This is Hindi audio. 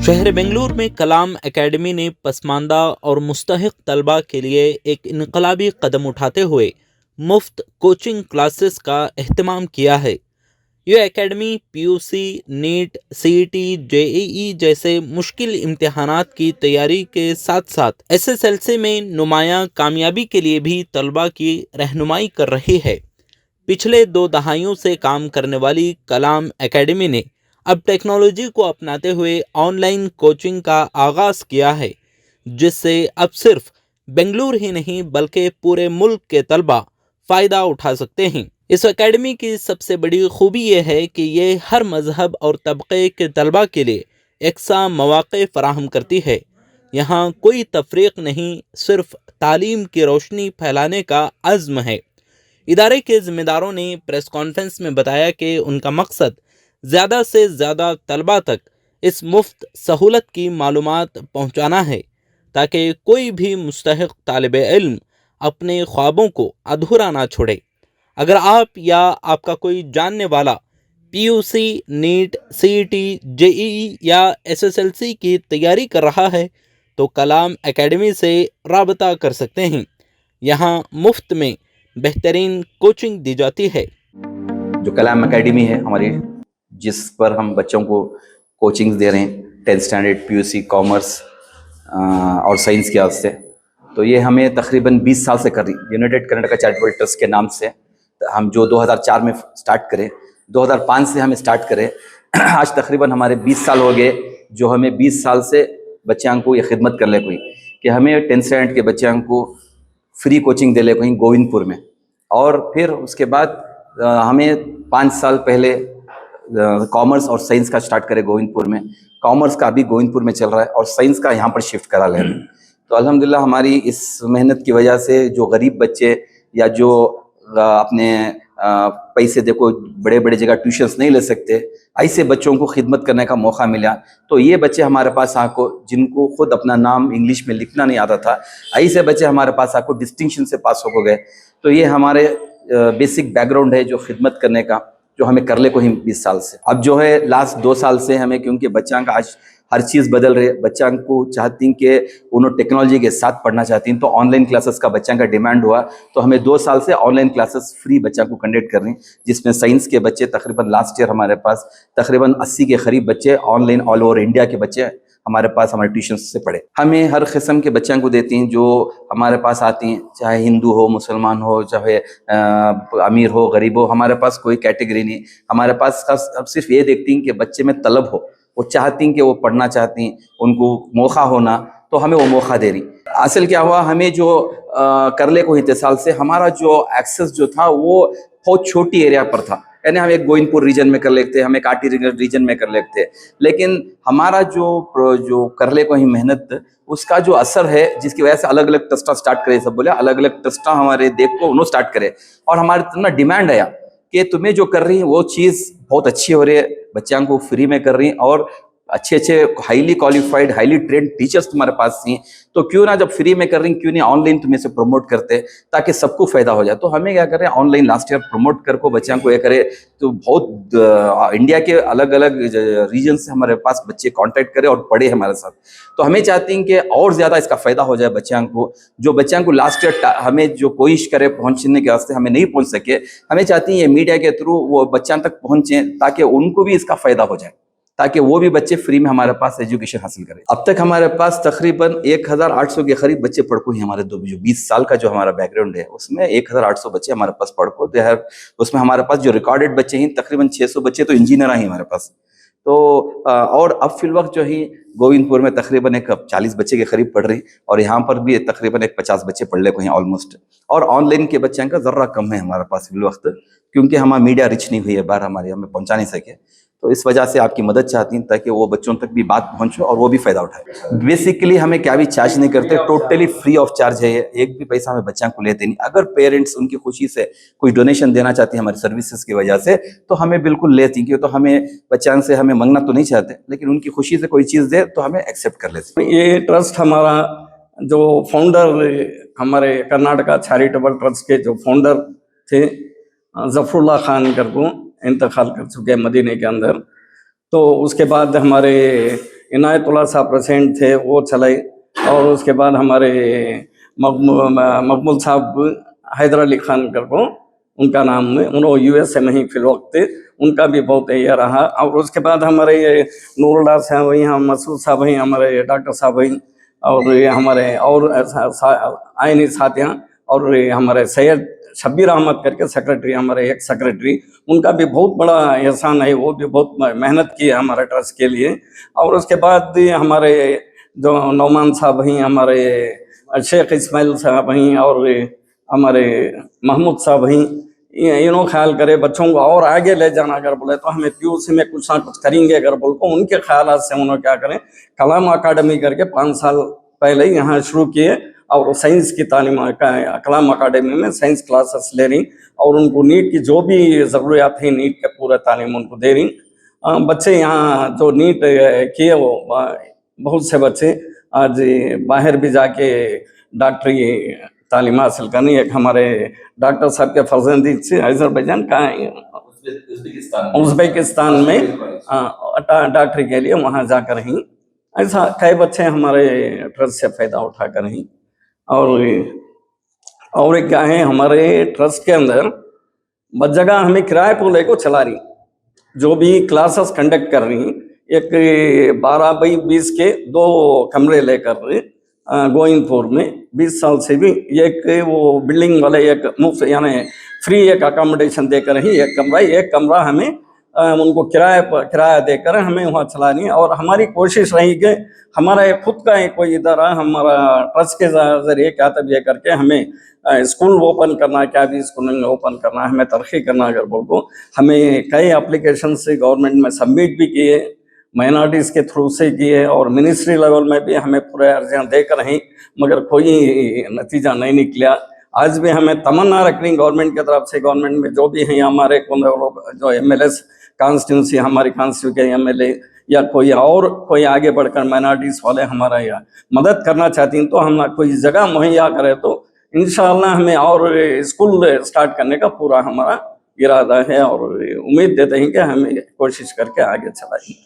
शहर बेंगलुरु में कलाम एकेडमी ने पसमानदा और मुस्तहिक तलबा के लिए एक इनकलाबी कदम उठाते हुए मुफ्त कोचिंग क्लासेस का एहतमाम किया है। यह academy PUC, NEET, CET, JEE जैसे मुश्किल इम्तिहानात की तैयारी के साथ साथ एसएसएलसी में नुमायां कामयाबी के लिए भी तलबा की रहनुमाई कर रही है। पिछले 2 दहाइयों से काम करने वाली कलाम एकेडमी ने अब टेक्नोलॉजी को अपनाते हुए ऑनलाइन कोचिंग का आगाज़ किया है, जिससे अब सिर्फ बेंगलुरु ही नहीं बल्कि पूरे मुल्क के तलबा फ़ायदा उठा सकते हैं। इस एकेडमी की सबसे बड़ी खूबी यह है कि ये हर मज़हब और तबके के तलबा के लिए यकसा मौक़े फ़राहम करती है। यहाँ कोई तफरीक नहीं, सिर्फ तालीम की रोशनी फैलाने का अज़्म है। इदारे के ज़िम्मेदारों ने प्रेस कॉन्फ्रेंस में बताया कि उनका मकसद ज़्यादा से ज़्यादा तलबा तक इस मुफ्त सहूलत की मालूमात पहुँचाना है, ताकि कोई भी मुस्तहिक तालिब इल्म अपने ख्वाबों को अधूरा ना छोड़े। अगर आप या आपका कोई जानने वाला पीयूसी, नीट, सीईटी, जेईई या एसएसएलसी की तैयारी कर रहा है तो कलाम एकेडमी से राबता कर सकते हैं। यहाँ मुफ्त में बेहतरीन कोचिंग दी जाती है। जो कलाम एकेडमी है हमारी, जिस पर हम बच्चों को कोचिंग्स दे रहे हैं 10th स्टैंडर्ड, पीयूसी, कॉमर्स और साइंस के वास्ते, तो ये हमें तकरीबन 20 साल से कर रही यूनाइटेड कर्नाटका चैरिटेबल ट्रस्ट के नाम से। हम जो 2004 में स्टार्ट करें, 2005 से हमें स्टार्ट करें, आज तकरीबन हमारे 20 साल हो गए। जो हमें 20 साल से बच्चों को ये खिदमत कर ले कोई कि हमें 10th स्टैंडर्ड के बच्चों को फ्री कोचिंग दे ले कहीं गोविंदपुर में। और फिर उसके बाद हमें 5 साल पहले कॉमर्स और साइंस का स्टार्ट करे गोविंदपुर में। कॉमर्स का अभी गोविंदपुर में चल रहा है और साइंस का यहाँ पर शिफ्ट करा ले। तो अल्हम्दुलिल्लाह हमारी इस मेहनत की वजह से जो गरीब बच्चे या जो अपने पैसे देखो बड़े बड़े जगह ट्यूशन्स नहीं ले सकते, ऐसे बच्चों को खिदमत करने का मौका मिला। तो ये बच्चे हमारे पास आको, जिनको खुद अपना नाम इंग्लिश में लिखना नहीं आता था, ऐसे बच्चे हमारे पास आको डिस्टिंक्शन से पास हो गए। तो ये हमारे बेसिक बैकग्राउंड है जो खिदमत करने का, जो हमें कर ले को ही 20 साल से। अब जो है लास्ट 2 साल से हमें, क्योंकि बच्चों का आज हर चीज़ बदल रही है, बच्चों को चाहती हैं कि उन्होंने टेक्नोलॉजी के साथ पढ़ना चाहती हैं, तो ऑनलाइन क्लासेस का बच्चों का डिमांड हुआ। तो हमें 2 साल से ऑनलाइन क्लासेस फ्री बच्चों को कंडक्ट कर रही हैं, जिसमें साइंस के बच्चे तकरीबन लास्ट ईयर हमारे पास तकरीबन 80 के करीब बच्चे ऑनलाइन ऑल ओवर इंडिया के बच्चे हमारे पास हमारे ट्यूशन से पढ़े। हमें हर किस्म के बच्चों को देती हैं जो हमारे पास आती हैं, चाहे हिंदू हो, मुसलमान हो, चाहे अमीर हो, गरीब हो, हमारे पास कोई कैटेगरी नहीं। हमारे पास अब सिर्फ ये देखती हैं कि बच्चे में तलब हो, वो चाहती हैं कि वो पढ़ना चाहती हैं, उनको मौका होना, तो हमें वो मौका दे रही। असल क्या हुआ, हमें जो कर ले को 23 साल से हमारा जो एक्सेस जो था वो बहुत छोटी एरिया पर था। यानी हम एक गोविंदपुर रीजन में कर लेते, हम एक आटी रीजन में कर लेते, लेकिन हमारा जो कर ले को ही मेहनत, उसका जो असर है, जिसकी वजह से अलग अलग ट्रस्टा स्टार्ट करे, सब बोले अलग अलग ट्रस्टा हमारे देख को उन्होंने स्टार्ट करे, और हमारे इतना डिमांड आया कि तुम्हें जो कर रही है वो चीज़ बहुत अच्छी हो रही है, बच्चों को फ्री में कर रही हैं, और अच्छे अच्छे highly qualified, highly trend teachers तुम्हारे पास थी, तो क्यों ना जब फ्री में कर रही, क्यों नहीं ऑनलाइन तुम्हें से प्रमोट करते, ताकि सबको फायदा हो जाए। तो हमें क्या करें, ऑनलाइन लास्ट ईयर प्रमोट कर को बच्चों को ये करे। तो बहुत इंडिया के अलग अलग रीजन से हमारे पास बच्चे कांटेक्ट करें और पढ़े हमारे साथ। तो हमें चाहती हैं कि और ज़्यादा इसका फ़ायदा हो जाए बच्चों को। जो बच्चों को लास्ट ईयर हमें जो कोशिश करे पहुँचने के वास्ते हमें नहीं पहुँच सके, हमें चाहती हैं ये मीडिया के थ्रू वो बच्चों तक पहुँचें, ताकि उनको भी इसका फ़ायदा हो जाए, ताकि वो भी बच्चे फ्री में हमारे पास एजुकेशन हासिल करें। अब तक हमारे पास तकरीबन 1800 के करीब बच्चे पढ़ को ही हमारे जो 20 साल का जो हमारा बैकग्राउंड है, उसमें 1800 बच्चे हमारे पास पढ़ को दे है। उसमें हमारे पास जो रिकॉर्डेड बच्चे हैं तकरीबन 600 बच्चे तो इंजीनियर हैं हमारे पास। तो और अब फिल वक्त जो ही गोविंदपुर में तकरीबन एक 40 बच्चे के करीब पढ़ रही, और यहाँ पर भी तकरीबन एक 50 बच्चे पढ़ ले को हैं ऑलमोस्ट। और ऑनलाइन के बच्चों का ज़र्रा कम है हमारे पास फिल वक्त, क्योंकि हमारा मीडिया रिच नहीं हुई है, बार हमारे हमें पहुँचा नहीं सके। तो इस वजह से आपकी मदद चाहती हैं, ताकि वो बच्चों तक भी बात पहुंचे और वो भी फ़ायदा उठाए। बेसिकली हमें क्या भी चार्ज नहीं करते, टोटली फ्री ऑफ चार्ज है ये, एक भी पैसा हमें बच्चों को लेते नहीं। अगर पेरेंट्स उनकी खुशी से कोई डोनेशन देना चाहती हैं हमारी सर्विसेज की वजह से, तो हमें बिल्कुल लेती हैं, क्योंकि तो हमें बच्चों से हमें मांगना तो नहीं चाहते, लेकिन उनकी खुशी से कोई चीज़ दे तो हमें एक्सेप्ट कर लेते हैं। ये ट्रस्ट हमारा जो फाउंडर, हमारे कर्नाटका चैरिटेबल ट्रस्ट के जो फाउंडर थे जफरुल्लाह खान कर को इंतकाल कर चुके हैं मदीने के अंदर। तो उसके बाद हमारे इनायतुल्लाह साहब प्रेसिडेंट थे, वो चलाए। और उसके बाद हमारे मकबूल साहब हैदर अली खान करको उनका नाम है, उन्होंने यूएसए में ही फिल वक्त थे, उनका भी बहुत ये रहा। और उसके बाद हमारे ये नूरुल्लाह साहब वहीं, हम मसूद साहब वहीं, हमारे डॉक्टर साहब वहीं, और ये हमारे और आइनी साथियाँ, और ये हमारे सैयद शब्बीर अहमद करके सेक्रेटरी, हमारे एक सेक्रेटरी, उनका भी बहुत बड़ा एहसान है, वो भी बहुत मेहनत की है हमारे ट्रस्ट के लिए। और उसके बाद हमारे जो नौमान साहब हैं, हमारे शेख इस्माइल साहब हैं, और हमारे महमूद साहब हैं, इन्हों ख्याल करे बच्चों को और आगे ले जाना, अगर बोले तो हमें पीयूसी में कुछ ना कुछ करेंगे अगर बोल को, उनके ख्याल से उन्होंने क्या करें, कलाम अकादमी करके 5 साल पहले ही यहाँ शुरू किए, और साइंस की तालीम कलाम अकादमी में साइंस क्लासेस ले रही, और उनको नीट की जो भी ज़रूरियात है नीट के पूरा तालीम उनको दे रही। बच्चे यहाँ जो नीट किए वो बहुत से बच्चे आज बाहर भी जाके डॉक्टरी तालीम हासिल करनी। एक हमारे डॉक्टर साहब के फर्जंदी से अजरबैजान का उज़्बेकिस्तान में डॉक्टरी के लिए वहाँ जाकर ही, ऐसा कई बच्चे हमारे ट्रस्ट से फ़ायदा उठाकर ही। और क्या है, हमारे ट्रस्ट के अंदर बस जगह हमें किराए पर लेकर चला रही, जो भी क्लासेस कंडक्ट कर रही, एक 12x20 के 2 कमरे लेकर गोइंदपुर में 20 साल से भी एक वो बिल्डिंग वाले एक मुफ्त यानी फ्री एक अकोमोडेशन देकर ही एक कमरा हमें उनको किराया देकर हमें वहाँ चलानी है। और हमारी कोशिश रही कि हमारा खुद का एक कोई इदारा हमारा ट्रस्ट के जरिए क्या तब ये करके हमें स्कूल ओपन करना, क्या भी स्कूल ओपन करना, हमें तरक्की करना, अगर बोल को हमें कई एप्लीकेशन से गवर्नमेंट में सबमिट भी किए, माइनॉरिटीज़ के थ्रू से किए, और मिनिस्ट्री लेवल में भी हमें पूरे अर्जियाँ देकर रहीं, मगर कोई नतीजा नहीं निकला। आज भी हमें तमन्ना रखनी गवर्नमेंट की तरफ से, गवर्नमेंट में जो भी हैं हमारे जो MLAs कॉन्स्टिट्यूंसी, हमारी कॉन्स्टिट्यूंसी के MLA या कोई आगे बढ़कर माइनॉरिटीज़ वाले हमारा या मदद करना चाहती हैं, तो हम कोई जगह मुहैया करें तो इंशाअल्लाह हमें और स्कूल स्टार्ट करने का पूरा हमारा इरादा है, और उम्मीद देते हैं कि हमें कोशिश करके आगे चलाएंगे।